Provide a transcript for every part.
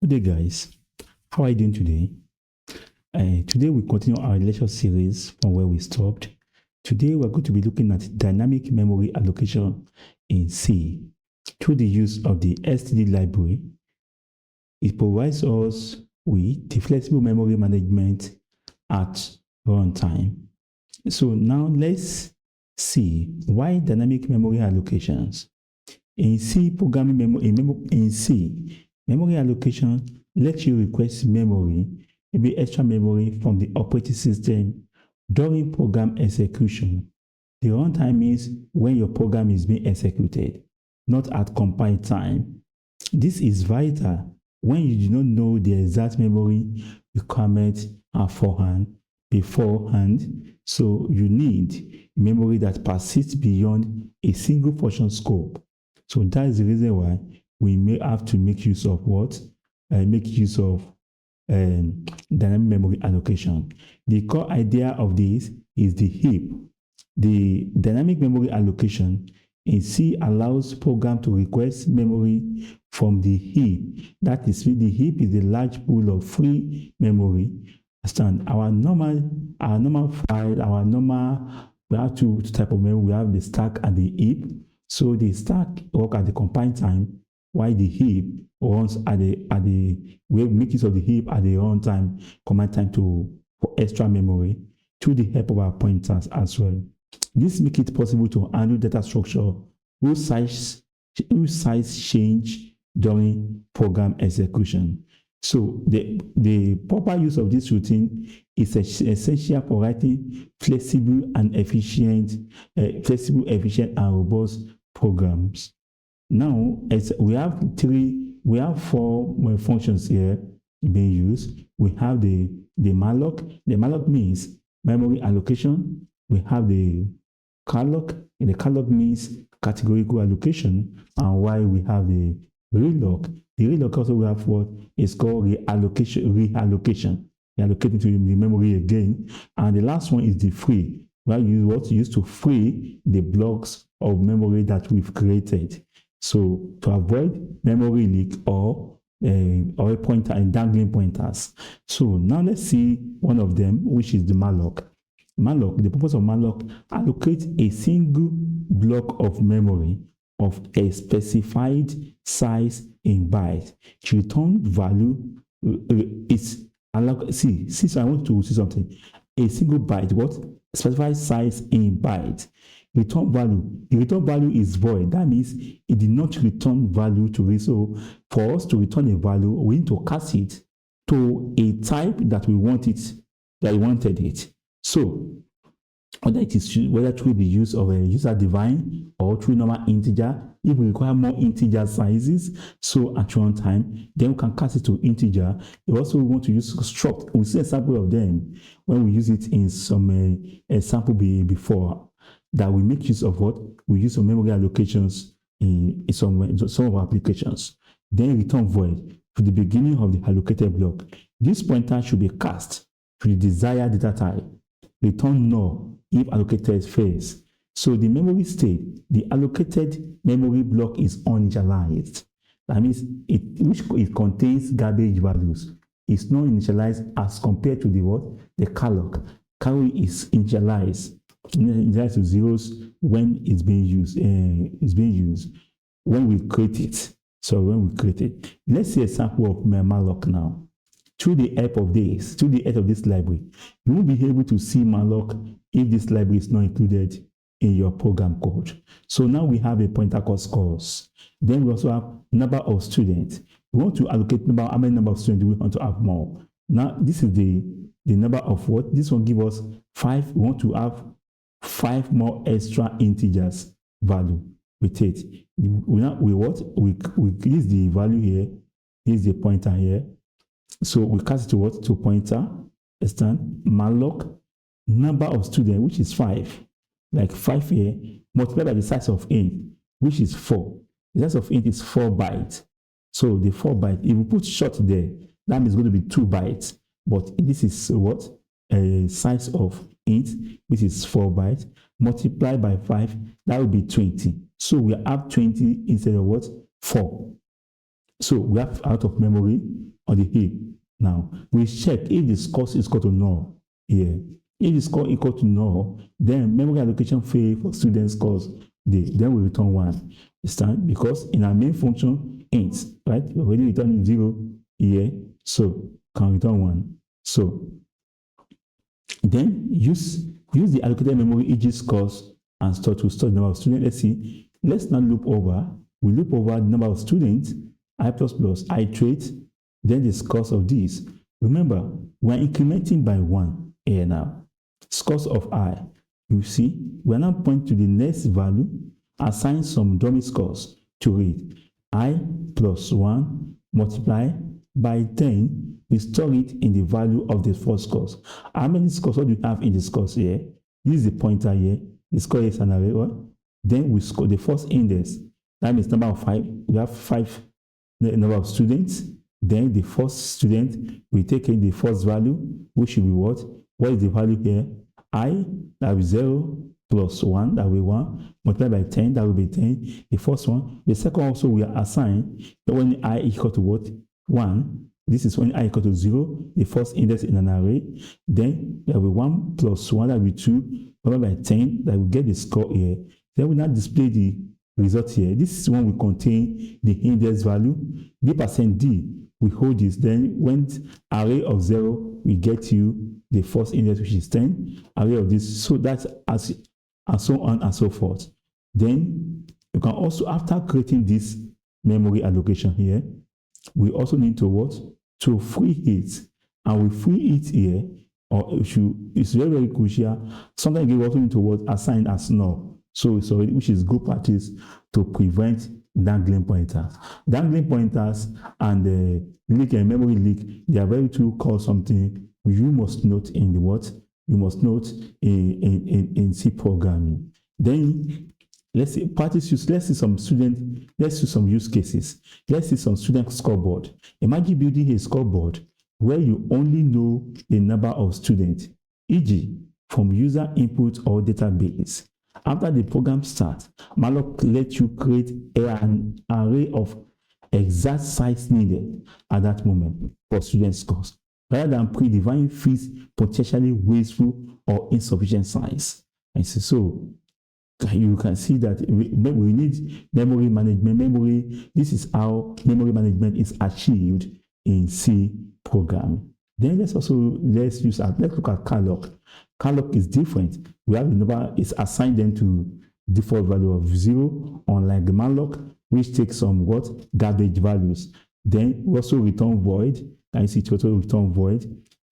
Good day, guys. How are you doing today? Today we continue our lecture series from where we stopped. Today we're going to be looking at dynamic memory allocation in C through the use of the std library. It provides us with the flexible memory management at runtime. So now let's see why dynamic memory allocations. In C programming memory allocation lets you request memory, maybe extra memory from the operating system during program execution. The runtime means when your program is being executed, not at compile time. This is vital when you do not know the exact memory requirement beforehand. So you need memory that persists beyond a single function scope. So that is the reason why we may have to make use of dynamic memory allocation. The core idea of this is the heap. The dynamic memory allocation in C allows program to request memory from the heap. That is, the heap is a large pool of free memory. Understand? Our normal file, we have two types of memory. We have the stack and the heap. So the stack works at the compile time, while the heap runs we make use of the heap at the runtime, command time for extra memory through the help of our pointers as well. This makes it possible to handle data structure whose size change during program execution. So the proper use of this routine is essential for writing flexible, efficient, and robust programs. Now, we have four fonctions here being used. We have the malloc. The malloc means memory allocation. We have the calloc, and the calloc means categorical allocation. And while we have the realloc, the realloc also we have what is called reallocation. Reallocating to the memory again. And the last one is the free. Where you use to free the blocks of memory that we've created. So to avoid memory leak or a pointer and dangling pointers. So now let's see one of them, which is the malloc. The purpose of malloc allocates a single block of memory of a specified size in bytes. To return value is allowed. So I want to see something. A single byte, what? Specified size in bytes. Return value. The return value is void. That means it did not return value to it. So for us to return a value, we need to cast it to a type that we wanted it. So whether through the use of a user define or through normal integer, if we require more integer sizes, so at runtime, then we can cast it to integer. We also want to use struct. We see a sample of them when we use it in some sample before. That we make use of what? We use some memory allocations in some of our applications. Then return void to the beginning of the allocated block. This pointer should be cast to the desired data type. Return null if allocated fails. So the memory state, the allocated memory block is uninitialized. That means it contains garbage values. It's not initialized as compared to the what? The calloc. Calloc is initialized to zeros when it's being used. When we create it. So when we create it, let's see a sample of malloc now. Through the help of this library, you won't be able to see malloc if this library is not included in your program code. So now we have a pointer called scores. Then we also have number of students. We want to allocate how many number of students do we want to have more. Now this is the number of what? This one give us 5. We want to have 5 more extra integers value with it. We use the value here. Here's the pointer here. So we cast it to what? To pointer. Understand? Malloc number of students, which is 5. Like 5 here, multiplied by the size of int, which is 4. The size of int is 4 bytes. So the 4 bytes, if we put short there, that means it's going to be 2 bytes. But this is what? A size of int, which is 4 bytes, multiplied by 5, that will be 20. So we have 20 instead of what? 4. So we have out of memory on the heap. Now, we check if the scores is equal to null here. If the score equal to null, then memory allocation fail for student scores. Then we return 1. Understand? Because in our main function, int, right? We already returning 0 here, so can return 1. So then use the allocated memory e.g. scores and store to store the number of students. Let's see. Let's now loop over. We loop over the number of students, I++, iterate, then the scores of these. Remember, we're incrementing by 1 here now. Scores of I. You see, we're now pointing to the next value, assign some dummy scores to it. I plus 1 multiply by 10, we store it in the value of the first scores. How many scores do you have in the scores here? This is the pointer here. The score is an array. Then we score the first index. That means number of 5. We have 5 number of students. Then the first student, we take in the first value, which should be what? What is the value here? I, that will be 0 plus 1, that will be 1, multiplied by 10, that will be 10. The first one. The second also we are assigned when I equal to what? 1. This is when I equal to 0, the first index in an array. Then there will be 1 plus 1, that will be 2, multiplied by 10, that will get the score here. Then we now display the result here. This is when we contain the index value. The %d, we hold this. Then when array of 0, we get you the first index, which is 10, array of this. So that's and so on and so forth. Then you can also, after creating this memory allocation here, we also need to what? To free it. And we free it here, or it's very, very crucial. Sometimes we also need to what? Assign as null. So it's already, which is good practice to prevent dangling pointers. Dangling pointers and the leak and memory leak, they are very to call something you must note in the what? You must note in C programming. Then let's see practice use. Let's see some use cases. Let's see some student scoreboard. Imagine building a scoreboard where you only know the number of students, e.g. from user input or database. After the program starts, malloc lets you create an array of exact size needed at that moment for student scores, rather than predefined fees potentially wasteful or insufficient size. And so you can see that we need memory management. This is how memory management is achieved in C programming. Then let's look at calloc. Calloc is different. We have the number is assigned then to default value of 0, unlike the malloc, which takes some what? Garbage values. Then we also return void. Can you see it also return void?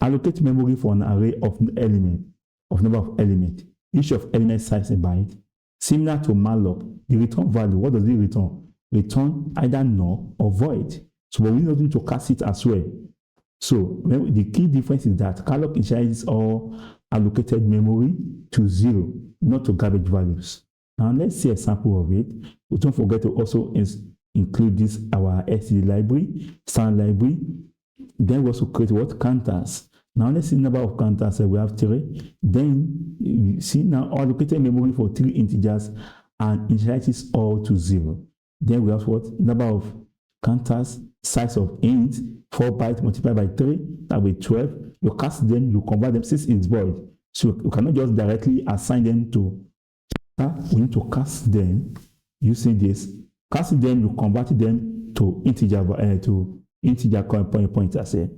Allocate memory for an array of number of elements. Each of element size a byte. Similar to malloc, the return value, what does it return? Return either null or void. So we need to cast it as well. So the key difference is that calloc initializes all allocated memory to 0, not to garbage values. Now let's see a sample of it. We don't forget to also include this our std library, standard library. Then we also create what? Counters. Now let's see the number of counters. We have 3. Then you see now allocated memory for 3 integers and initializes all to 0. Then we have what? Number of counters, size of int, 4 bytes multiplied by 3, that will be 12. You cast them, you convert them since it's void. So you cannot just directly assign them to. We need to cast them using this. Casting them, you convert them to integer pointers here,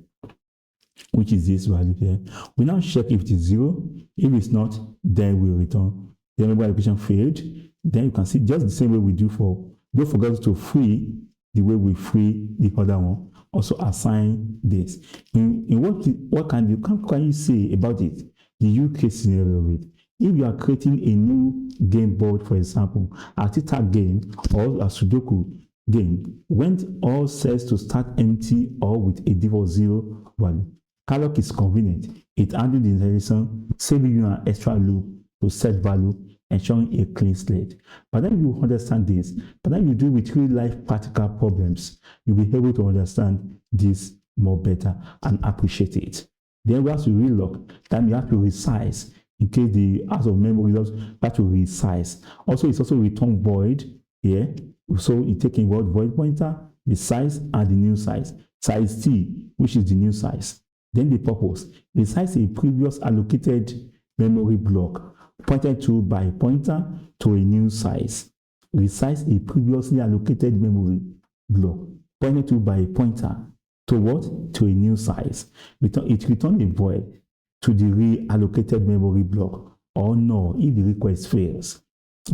which is this value here. We now check if it is 0. If it's not, then we return. The memory allocation failed. Then you can see just the same way we do for. Don't forget to free the way we free the other one. Also assign this. What can you say about it? The use case scenario of it. If you are creating a new game board, for example, a tic-tac game or a Sudoku game, when all cells to start empty or with a default 0 value, calloc is convenient. It handles the inheritance, saving you an extra loop to set value, ensuring a clean slate. But then you understand this. But then you do with real life practical problems, you'll be able to understand this more better and appreciate it. Then we have to relock. Then you have to resize in case the out of memory results. That to resize. Also, it's also return void here. So it's taking what? Void pointer, the size, and the new size. size t, which is the new size. Then the purpose, resize a previous allocated memory block pointed to by pointer to a new size. Resize a previously allocated memory block pointed to by a pointer to what? To a new size. It returns a void to the reallocated memory block or null if the request fails.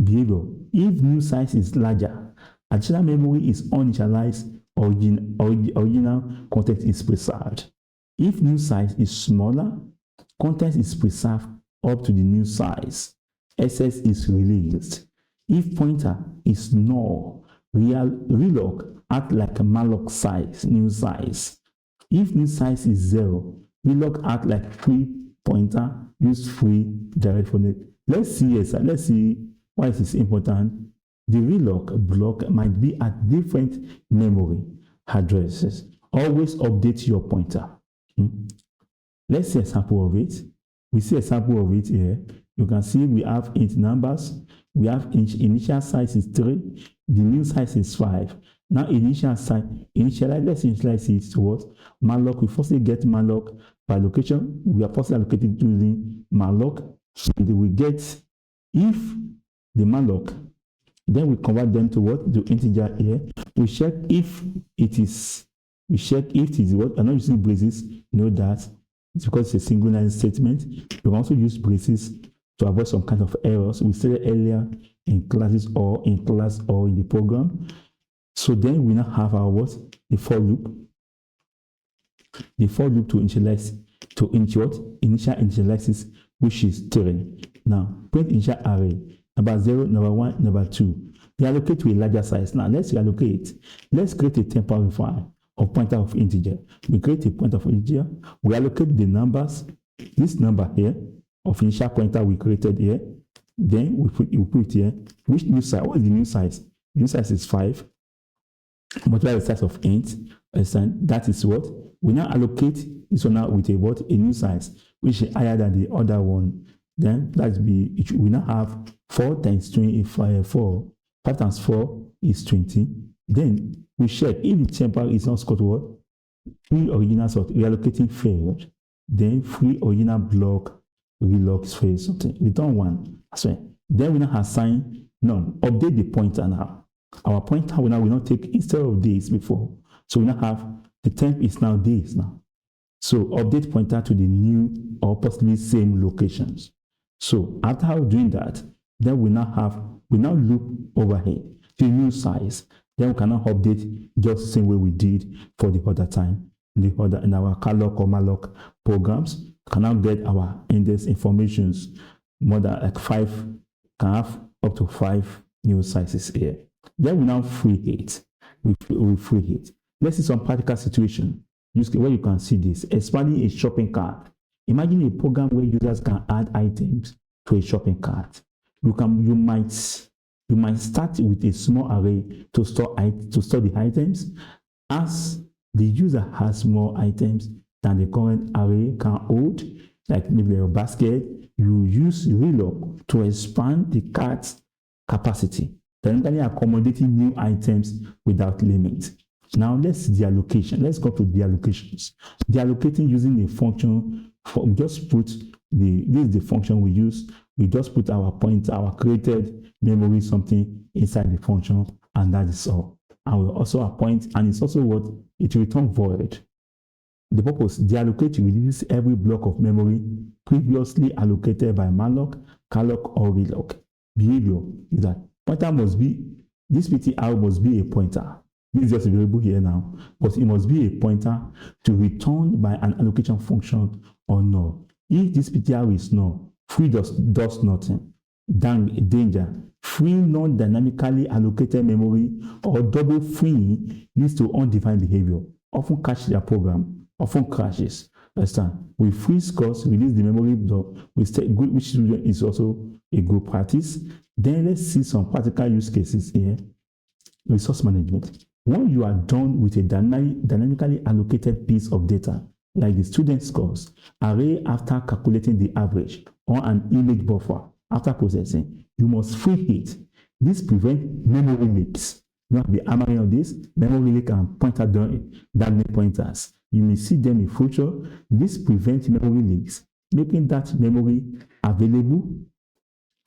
Behavior, if new size is larger, additional memory is uninitialized, original content is preserved. If new size is smaller, content is preserved up to the new size. Excess is released. If pointer is null, realloc act like a malloc size, new size. If new size is 0, realloc act like free pointer, use free direct from it. Let's see why it is important. The realloc block might be at different memory addresses. Always update your pointer. Let's see a sample of it. We see a sample of it here. You can see we have int numbers. We have initial size is 3. The new size is 5. Now initial size, let's initialize it to what? Malloc. We firstly get malloc by location. We are first allocated using malloc. And we get if the malloc, then we convert them to what? To integer here. We check if it is, what? I'm not using braces. Know that it's because it's a single line statement. You can also use braces to avoid some kind of errors. We said earlier in classes or in class or in the program. So then we now have our what? The for loop. The for loop to initialize, initial initializes, which is 3. Now, print initial array, number 0, number 1, number 2. Reallocate to a larger size. Now, let's reallocate. Let's create a temporary file of pointer of integer. We create a pointer of integer. We allocate the numbers. This number here of initial pointer we created here. Then we put here, which new size? What is the new size? New size is 5. Multiply the size of int. That is what? We now allocate this one out with a what? A new size, which is higher than the other one. Then we now have 4 times 20 is 4. 5 times 4 is 20. Then we check if the temporary is not scored what? Free original sort reallocating failed. Then free original block reloc failed something. Return 1. That's right. Then we now assign none. Update the pointer now. Our pointer will not take instead of days before. So we now have the temp is now days now. So update pointer to the new or possibly same locations. So after doing that, then we now loop over here to a new size. Then we can now update just the same way we did for the other time. In our calloc or malloc programs, we can now get our index informations more than like 5, can have up to 5 new sizes here. Then we now free it. We free it. Let's see some practical situation. Where you can see this. Expanding a shopping cart. Imagine a program where users can add items to a shopping cart. You might start with a small array to store the items. As the user has more items than the current array can hold, like maybe your basket, you use realloc to expand the cart's capacity, dynamically accommodating new items without limit. Now let's see the allocation. Let's go to the allocations. The allocating using a function. This is the function we use. We just put our pointer, our created memory something inside the function, and that is all. And we also appoint, and it's also what it return void. The purpose, the allocate releases every block of memory previously allocated by malloc, calloc, or realloc. Behavior is that pointer must be, this PTR must be a pointer. This is just a variable here now, but it must be a pointer to return by an allocation function or null. If this PTR is null, free does nothing. Danger, free non-dynamically allocated memory or double free leads to undefined behavior, often catch their program, often crashes. Understand? With free scores, release the memory block, which is also a good practice. Then let's see some practical use cases here. Resource management. When you are done with a dynamically allocated piece of data, like the student scores, array after calculating the average, or an image buffer after processing, you must free it. This prevents memory leaks. You have the hammering of this. Memory leak and pointer dangling pointers. You may see them in future. This prevents memory leaks, making that memory available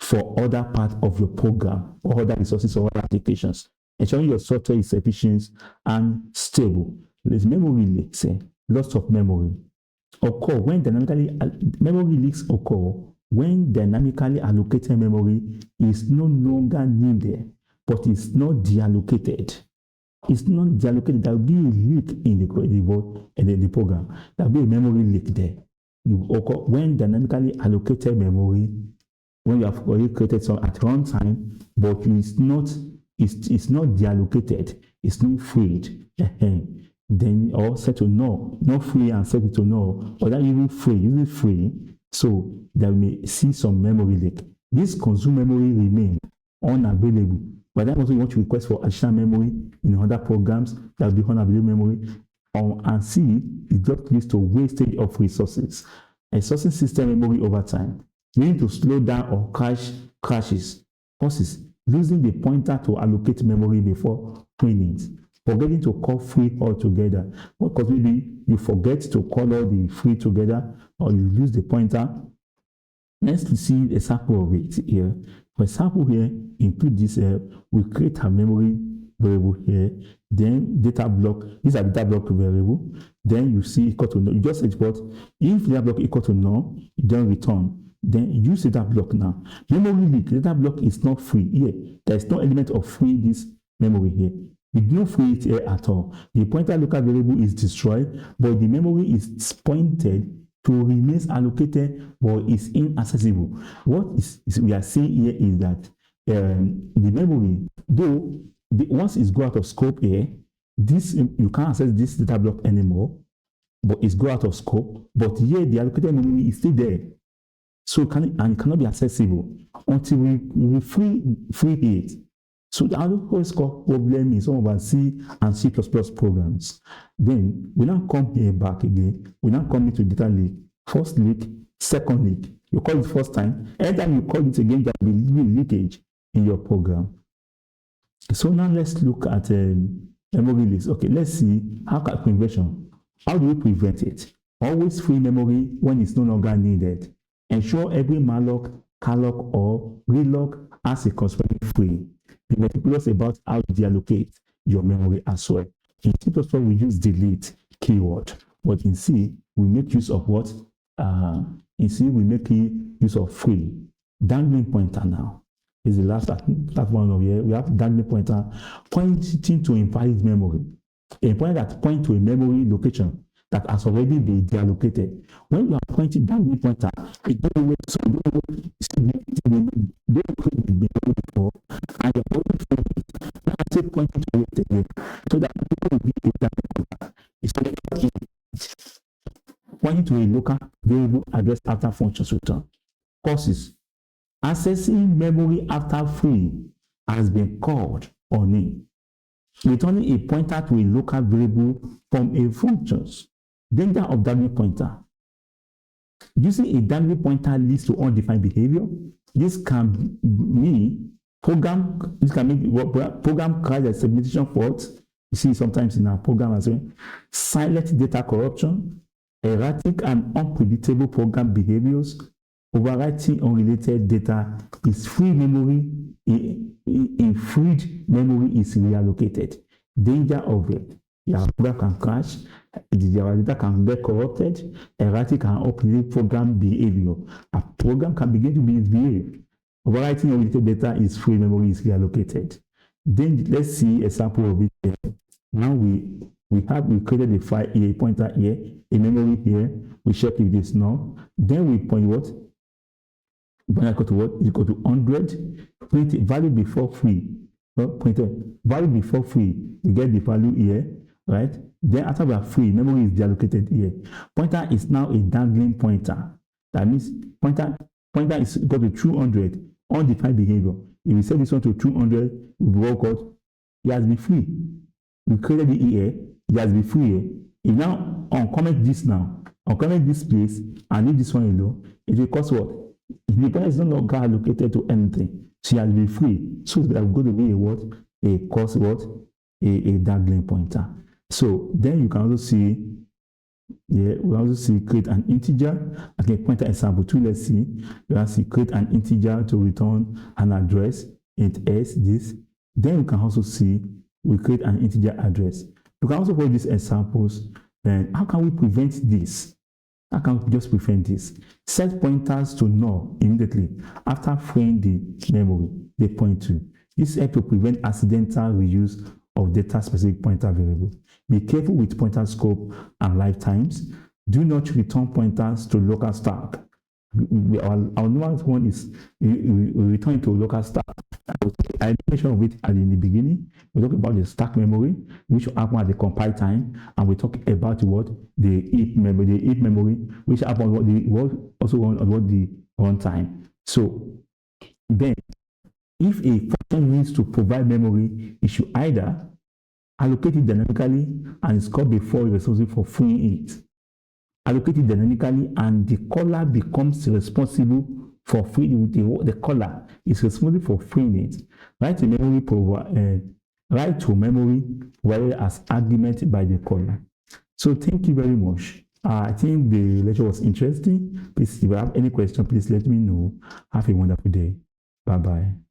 for other parts of your program or other resources or other applications, ensuring your software is efficient and stable. There's memory leaks, loss of memory occur when memory leaks occur when dynamically allocated memory is no longer needed, but is not deallocated. It's not deallocated. There will be a leak in the program. There will be a memory leak there. It will occur when dynamically allocated memory, when you have already created some at runtime, but it's not deallocated, it's not freed. Then or set to null, not free and set it to null, or that usually free, so that we may see some memory leak. This consume memory remain unavailable. But then also you want to request for additional memory in other programs that will be unavailable memory, and see it just leads to wastage of resources. A sourcing system memory over time, leading to slow down or crashes, causes losing the pointer to allocate memory before printing it, forgetting to call free altogether, because maybe you forget to call all the free together, or you lose the pointer. Let's see a sample of it here. For example, here include this. We create a memory variable here. Then data block. These are data block variable. Then you see equal to null. You just export. If data block equal to null, you don't return. Then use data block now. Memory leak. Data block is not free here. There is no element of free this memory here. You don't free it here at all. The pointer local variable is destroyed, but the memory is pointed to remains allocated but is inaccessible. What we are seeing here is that the memory, though once it's go out of scope here, this you can't access this data block anymore, but it's go out of scope. But here the allocated memory is still there, so it cannot be accessible until we free it. So the other problem is some of our C and C++ programs. Then we now come here back again. We now come into data leak. First leak, second leak. You call it first time. Anytime you call it again, there will be leakage in your program. So now let's look at memory leaks. Okay, let's see prevention. How do we prevent it? Always free memory when it's no longer needed. Ensure every malloc, calloc, or realloc has a corresponding free. Be meticulous about how to deallocate your memory as well. In C++, we use delete keyword, but in C, we make use of what? In C, we make use of free. Dangling pointer now is the last one over here. We have dangling pointer pointing to invalid memory. A pointer that points to a memory location that has already been deallocated. When you are pointing dangling pointer, it doesn't wait, so don't create the memory before, and you're already pointing to it again, so that people will be able to it's pointing to a local variable address after functions return. Causes accessing memory after free has been called on it. Returning a pointer to a local variable from a functions. Danger of dangling pointer. Using a dangling pointer leads to undefined behavior. This can mean program crash and segmentation faults. You see sometimes in our program as well. Silent data corruption, erratic and unpredictable program behaviors, overwriting unrelated data is free memory. In freed memory is reallocated. Danger of it. Your program can crash, your data can get corrupted, erratic and unpredictable program behavior. A program can begin to misbehave. Overwriting unrelated data is free memory is reallocated. Then let's see a sample of it here. Now we created a file here, a pointer here, a memory here. We check if this now. Then we point what? When equal to what? Is equal to 100. Print value before free. Value before free. You get the value here, right? Then after we are free, memory is deallocated here. Pointer is now a dangling pointer. That means pointer is equal to 200. Undefined behavior. If we set this one to 200, it will work out. It has been free. We created it here. It has been free here. If now uncomment this now, uncomment this place, and leave this one alone, it will cost what? If the pointer is no longer allocated to anything, she has been free. So that will go to be a what? cause what? A dangling pointer. So then you can also see, we also see create an integer. Again, pointer example 2, let's see. You can see create an integer to return an address, int s, this. Then you can also see we create an integer address. You can also follow these examples. Then how can we prevent this? How can we just prevent this? Set pointers to null immediately after freeing the memory they point to. This helps to prevent accidental reuse of data-specific pointer variable. Be careful with pointer scope and lifetimes. Do not return pointers to local stack. Our normal one is we return to local stack. I mentioned it in the beginning. We talk about the stack memory, which happen at the compile time, and we talk about what the heap memory, which happen also on what the runtime. So then, if a function needs to provide memory, it should either allocate it dynamically and it's called before you're responsible for freeing it. Allocate it dynamically and the caller becomes responsible for freeing the caller is responsible for freeing it. Write to memory provided as argument by the caller. So thank you very much. I think the lecture was interesting. Please, if you have any question, please let me know. Have a wonderful day. Bye-bye.